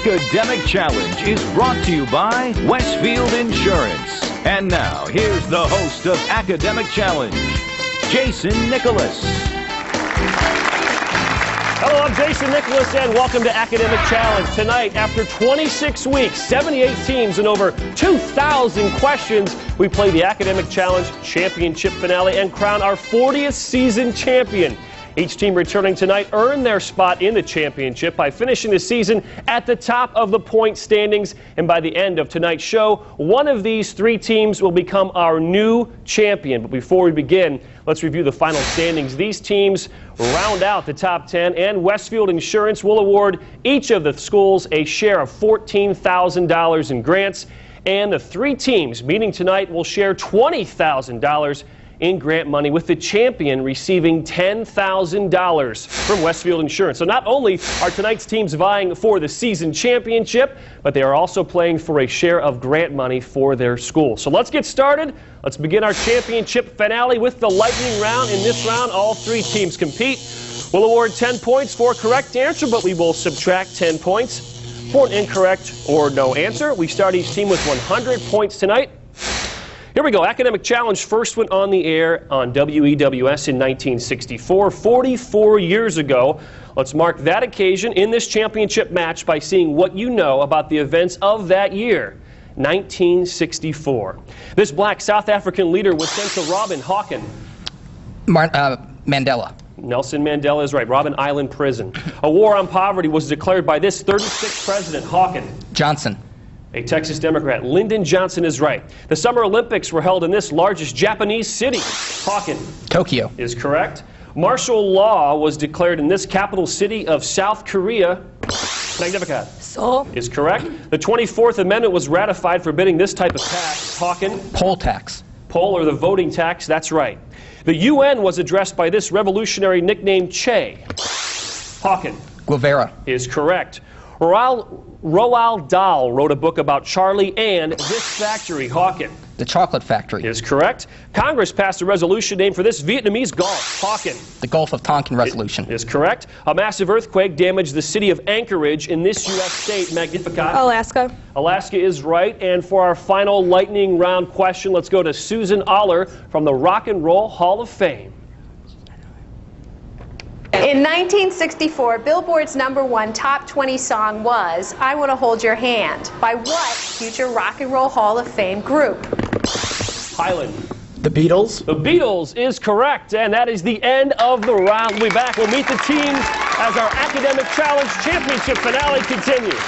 Academic Challenge is brought to you by Westfield Insurance. And now, here's the host of Academic Challenge, Jason Nicholas. Hello, I'm Jason Nicholas, and welcome to Academic Challenge. Tonight, after 26 weeks, 78 teams, and over 2,000 questions, we play the Academic Challenge Championship Finale and crown our 40th season champion. Each team returning tonight earned their spot in the championship by finishing the season at the top of the point standings. And by the end of tonight's show, one of these three teams will become our new champion. But before we begin, let's review the final standings. These teams round out the top 10, and Westfield Insurance will award each of the schools a share of $14,000 in grants. And the three teams meeting tonight will share $20,000 in grant money, with the champion receiving $10,000 from Westfield Insurance. So not only are tonight's teams vying for the season championship, but they are also playing for a share of grant money for their school. So let's get started. Let's begin our championship finale with the lightning round. In this round, all three teams compete. We'll award 10 points for a correct answer, but we will subtract 10 points for an incorrect or no answer. We start each team with 100 points tonight. Here we go. Academic Challenge first went on the air on WEWS in 1964, 44 years ago. Let's mark that occasion in this championship match by seeing what you know about the events of that year, 1964. This black South African leader was sent to Robben Hawken. Mandela. Nelson Mandela is right. Robben Island Prison. A war on poverty was declared by this 36th president, Hawken. Johnson. A Texas Democrat. Lyndon Johnson is right. The Summer Olympics were held in this largest Japanese city. Hawken. Tokyo. Is correct. Martial law was declared in this capital city of South Korea. Magnificat. Seoul. Is correct. The 24th Amendment was ratified forbidding this type of tax. Hawken. Poll tax. Poll, or the voting tax. That's right. The UN was addressed by this revolutionary nicknamed Che. Hawken. Guevara. Is correct. Roald Dahl wrote a book about Charlie and this factory, Hawken. The chocolate factory. Is correct. Congress passed a resolution named for this Vietnamese Gulf, Hawken. The Gulf of Tonkin resolution. Is correct. A massive earthquake damaged the city of Anchorage in this U.S. state, Magnificat. Alaska. Alaska is right. And for our final lightning round question, let's go to Susan Aller from the Rock and Roll Hall of Fame. In 1964, Billboard's #1 top 20 song was I Want to Hold Your Hand by what future Rock and Roll Hall of Fame group? Highland. The Beatles. The Beatles is correct, and that is the end of the round. We'll be back. We'll meet the teams as our Academic Challenge Championship finale continues.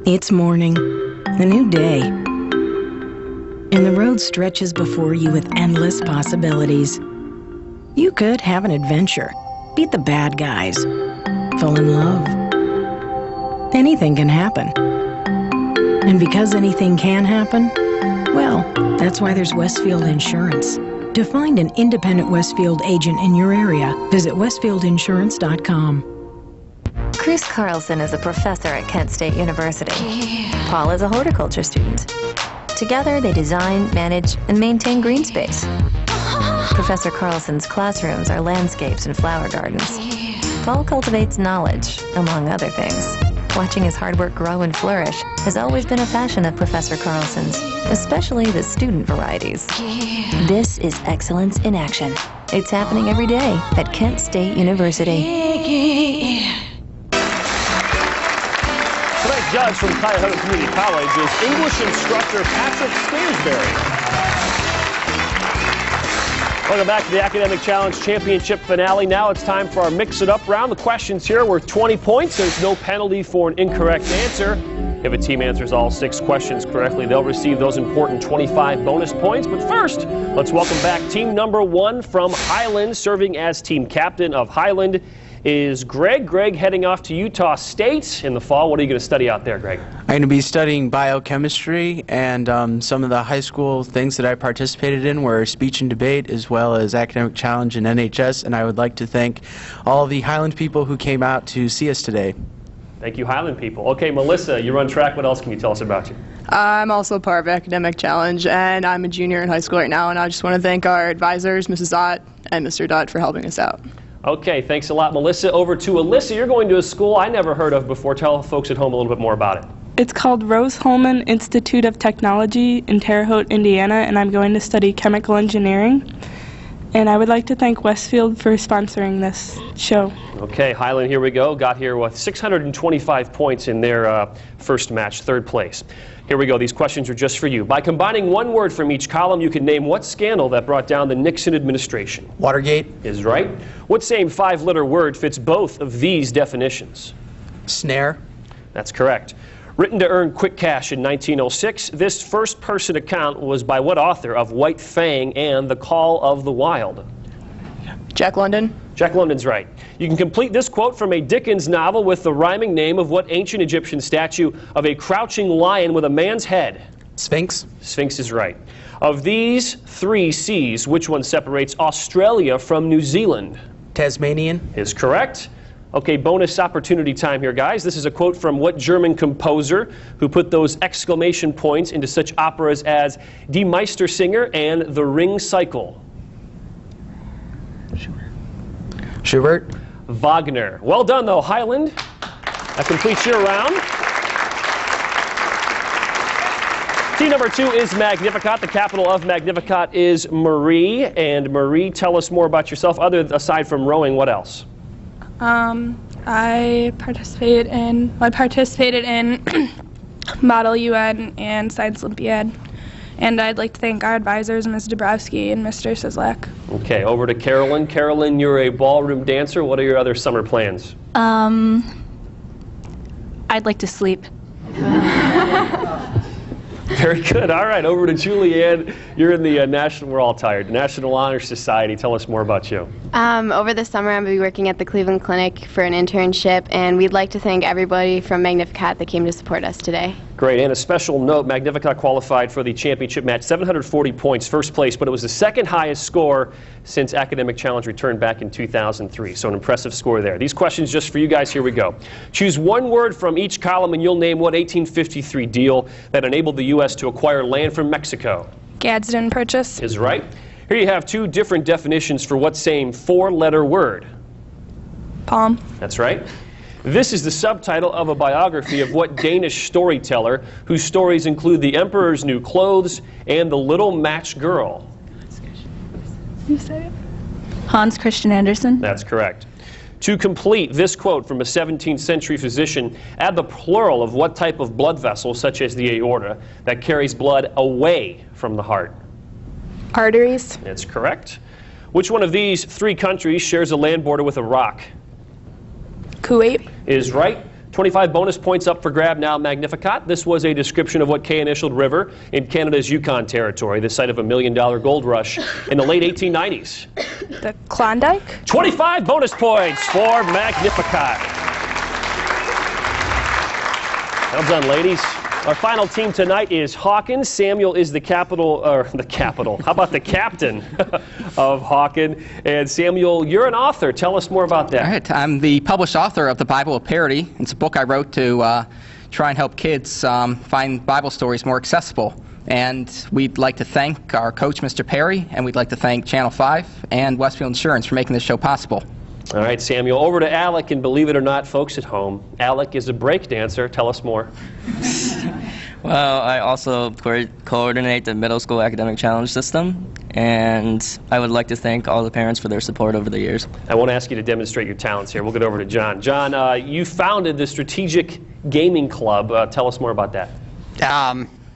It's morning, a new day. And the road stretches before you with endless possibilities. You could have an adventure, beat the bad guys, fall in love. Anything can happen. And because anything can happen, well, that's why there's Westfield Insurance. To find an independent Westfield agent in your area, visit westfieldinsurance.com. Chris Carlson is a professor at Kent State University. Paul is a horticulture student. Together, they design, manage, and maintain green space. Professor Carlson's classrooms are landscapes and flower gardens. Paul cultivates knowledge, among other things. Watching his hard work grow and flourish has always been a passion of Professor Carlson's, especially the student varieties. This is excellence in action. It's happening every day at Kent State University. Tonight's judge from Cuyahoga Community College is English instructor Patrick Stansberry. Welcome back to the Academic Challenge Championship finale. Now it's time for our Mix It Up round. The questions here were 20 points. There's no penalty for an incorrect answer. If a team answers all 6 questions correctly, they'll receive those important 25 bonus points. But first, let's welcome back team #1 from Highland. Serving as team captain of Highland is Greg. Greg, heading off to Utah State in the fall. What are you going to study out there, Greg? I'm going to be studying biochemistry, and some of the high school things that I participated in were speech and debate, as well as academic challenge and NHS, and I would like to thank all of the Highland people who came out to see us today. Thank you, Highland people. Okay, Melissa, you run track. What else can you tell us about you? I'm also part of Academic Challenge, and I'm a junior in high school right now, and I just want to thank our advisors, Mrs. Ott and Mr. Dutt, for helping us out. Okay, thanks a lot, Melissa. Over to Alyssa. You're going to a school I never heard of before. Tell folks at home a little bit more about it. It's called Rose-Hulman Institute of Technology in Terre Haute, Indiana, and I'm going to study chemical engineering. And I would like to thank Westfield for sponsoring this show. Okay, Highland, here we go. Got here with 625 points in their first match, third place. Here we go. These questions are just for you. By combining one word from each column, you can name what scandal that brought down the Nixon administration. Watergate. Is right. What same five-letter word fits both of these definitions? Snare. That's correct. Written to earn quick cash in 1906, this first-person account was by what author of White Fang and The Call of the Wild? Jack London. Jack London's right. You can complete this quote from a Dickens novel with the rhyming name of what ancient Egyptian statue of a crouching lion with a man's head? Sphinx. Sphinx is right. Of these three seas, which one separates Australia from New Zealand? Tasmanian. Is correct. Okay, bonus opportunity time here, guys. This is a quote from what German composer who put those exclamation points into such operas as Die Meistersinger and The Ring Cycle? Schubert. Wagner. Well done, though, Highland. That completes your round. Team number 2 is Magnificat. The capital of Magnificat is Marie. And Marie, tell us more about yourself. Aside from rowing, what else? I participated in Model UN and Science Olympiad. And I'd like to thank our advisors, Ms. Dabrowski and Mr. Sislak. Okay, over to Carolyn. Carolyn, you're a ballroom dancer. What are your other summer plans? I'd like to sleep. Very good. All right, over to Julianne. You're in the National, we're all tired, National Honor Society. Tell us more about you. Over the summer, I'm going to be working at the Cleveland Clinic for an internship, and we'd like to thank everybody from Magnificat that came to support us today. Great, and a special note, Magnificat qualified for the championship match, 740 points, first place, but it was the second highest score since Academic Challenge returned back in 2003, so an impressive score there. These questions just for you guys, here we go. Choose one word from each column and you'll name what 1853 deal that enabled the U.S. to acquire land from Mexico. Gadsden Purchase. Is right. Here you have two different definitions for what same four-letter word? Palm. That's right. This is the subtitle of a biography of what Danish storyteller whose stories include The Emperor's New Clothes and The Little Match Girl? You say it. Hans Christian Andersen. That's correct. To complete this quote from a 17th century physician, add the plural of what type of blood vessel, such as the aorta, that carries blood away from the heart? Arteries. That's correct. Which one of these three countries shares a land border with Iraq? Kuwait. Is right. 25 bonus points up for grab now, Magnificat. This was a description of what K-initialed river in Canada's Yukon Territory, the site of $1 million gold rush in the late 1890s. The Klondike. 25 bonus points for Magnificat. Well done, ladies. Our final team tonight is Hawken. Samuel is the how about the captain of Hawken? And Samuel, you're an author. Tell us more about that. All right, I'm the published author of the Bible of Parody. It's a book I wrote to try and help kids find Bible stories more accessible. And we'd like to thank our coach, Mr. Perry, and we'd like to thank Channel 5 and Westfield Insurance for making this show possible. All right, Samuel, over to Alec, and believe it or not, folks at home, Alec is a break dancer. Tell us more. Well, I also coordinate the middle school academic challenge system, and I would like to thank all the parents for their support over the years. I won't ask you to demonstrate your talents here. We'll get over to John. John, you founded the Strategic Gaming Club. Tell us more about that.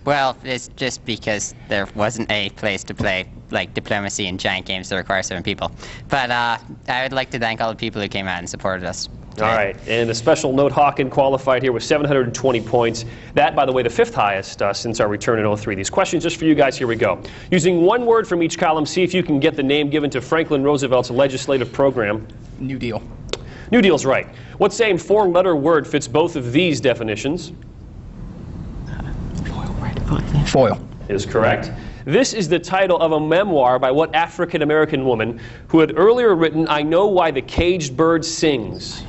Well, it's just because there wasn't a place to play like diplomacy and giant games that require 7 people. But I would like to thank all the people who came out and supported us today. All right, and a special note, Hawken qualified here with 720 points. That, by the way, the 5th highest since our return in 03. These questions just for you guys, here we go. Using one word from each column, see if you can get the name given to Franklin Roosevelt's legislative program. New Deal. New Deal's right. What same 4-letter word fits both of these definitions? Foil. Is correct. This is the title of a memoir by what African-American woman who had earlier written, I Know Why the Caged Bird Sings?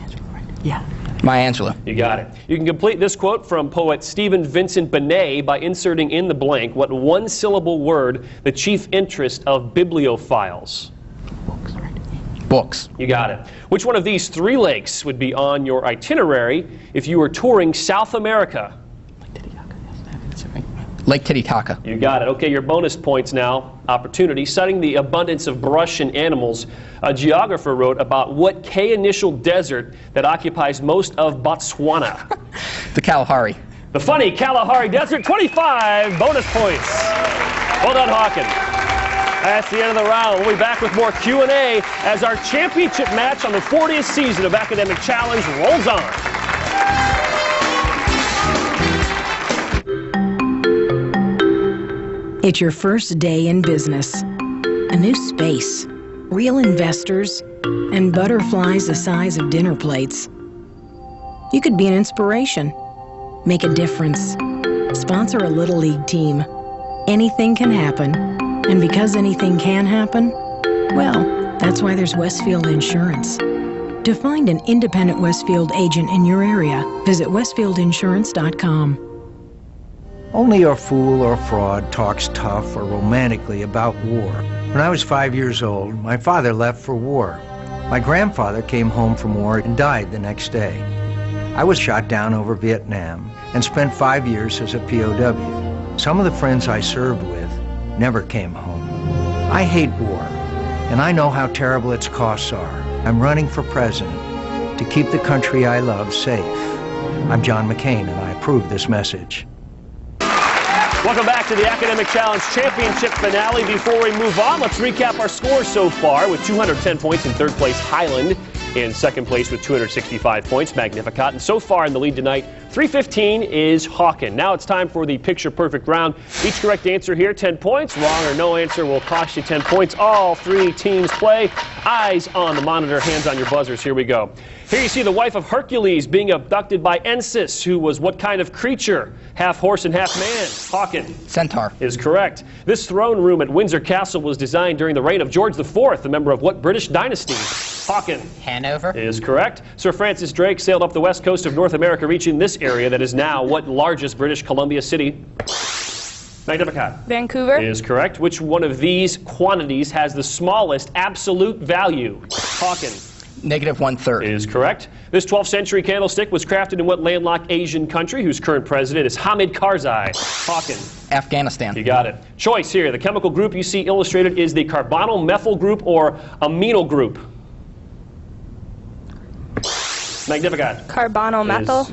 Yeah. Maya Angelou. You got it. You can complete this quote from poet Stephen Vincent Benet by inserting in the blank what one-syllable word the chief interest of bibliophiles. Books. You got it. Which one of these 3 lakes would be on your itinerary if you were touring South America? Lake Titicaca. You got it. Okay, your bonus points now. Opportunity. Citing the abundance of brush and animals, a geographer wrote about what K-initial desert that occupies most of Botswana? The Kalahari. The funny Kalahari Desert. 25 bonus points. Well done, Hawken. That's the end of the round. We'll be back with more Q&A as our championship match on the 40th season of Academic Challenge rolls on. It's your first day in business. A new space, real investors, and butterflies the size of dinner plates. You could be an inspiration, make a difference, sponsor a Little League team. Anything can happen, and because anything can happen, well, that's why there's Westfield Insurance. To find an independent Westfield agent in your area, visit westfieldinsurance.com. Only a fool or fraud talks tough or romantically about war. When I was 5 years old, my father left for war. My grandfather came home from war and died the next day. I was shot down over Vietnam and spent 5 years as a POW. Some of the friends I served with never came home. I hate war, and I know how terrible its costs are. I'm running for president to keep the country I love safe. I'm John McCain, and I approve this message. Welcome back to the Academic Challenge Championship finale. Before we move on, let's recap our scores so far. With 210 points in third place, Highland. In second place with 265 points, Magnificat. And so far in the lead tonight, 315 is Hawken. Now it's time for the picture-perfect round. Each correct answer here, 10 points. Wrong or no answer will cost you 10 points. All 3 teams play. Eyes on the monitor, hands on your buzzers. Here we go. Here you see the wife of Hercules being abducted by Ensis, who was what kind of creature? Half horse and half man. Hawken. Centaur. Is correct. This throne room at Windsor Castle was designed during the reign of George IV, a member of what British dynasty? Hawken. Hanover. Is correct. Sir Francis Drake sailed up the west coast of North America, reaching this area that is now what largest British Columbia city? Magnificat. Vancouver. Is correct. Which one of these quantities has the smallest absolute value? Hawken. Negative 1/3. Is correct. This 12th century candlestick was crafted in what landlocked Asian country whose current president is Hamid Karzai? Hawken. Afghanistan. You got it. Choice here. The chemical group you see illustrated is the carbonyl methyl group or amino group? Magnificat. Carbonyl methyl.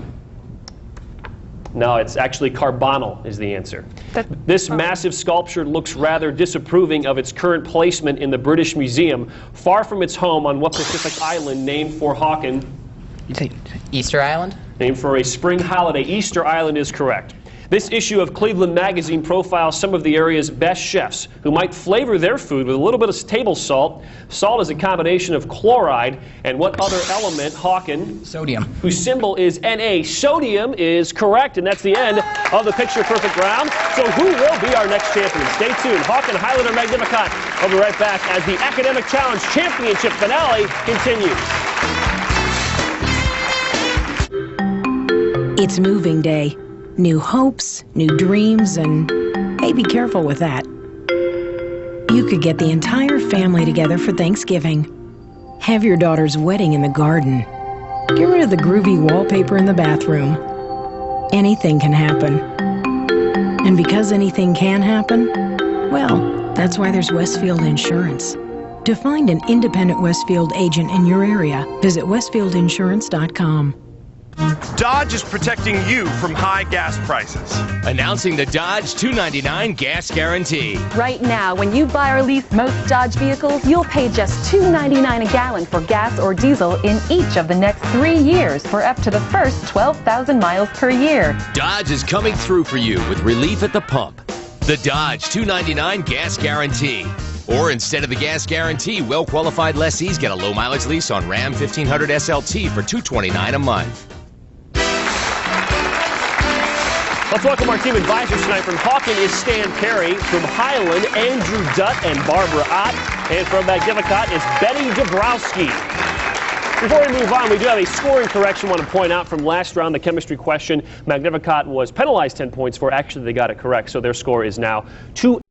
No, it's actually carbonyl is the answer. This massive sculpture looks rather disapproving of its current placement in the British Museum, far from its home on what Pacific island named for Hawken? Easter Island? Named for a spring holiday. Easter Island is correct. This issue of Cleveland Magazine profiles some of the area's best chefs who might flavor their food with a little bit of table salt. Salt is a combination of chloride and what other element? Hawken. Sodium. Whose symbol is Na. Sodium is correct, and that's the end of the picture-perfect round. So who will be our next champion? Stay tuned. Hawken, Highland, or Magnificat? We'll be right back as the Academic Challenge Championship finale continues. It's moving day. New hopes, new dreams, and hey, be careful with that. You could get the entire family together for Thanksgiving. Have your daughter's wedding in the garden. Get rid of the groovy wallpaper in the bathroom. Anything can happen. And because anything can happen, well, that's why there's Westfield Insurance. To find an independent Westfield agent in your area, visit westfieldinsurance.com. Dodge is protecting you from high gas prices. Announcing the Dodge $2.99 gas guarantee. Right now, when you buy or lease most Dodge vehicles, you'll pay just $2.99 a gallon for gas or diesel in each of the next 3 years for up to the first 12,000 miles per year. Dodge is coming through for you with relief at the pump. The Dodge $2.99 gas guarantee. Or instead of the gas guarantee, well-qualified lessees get a low-mileage lease on Ram 1500 SLT for $229 a month. Let's welcome our team advisors tonight. From Hawken is Stan Perry. From Highland, Andrew Dutt and Barbara Ott. And from Magnificat is Benny Dabrowski. Before we move on, we do have a scoring correction I want to point out from last round, the chemistry question. Magnificat was penalized 10 points for. Actually, they got it correct, so their score is now 2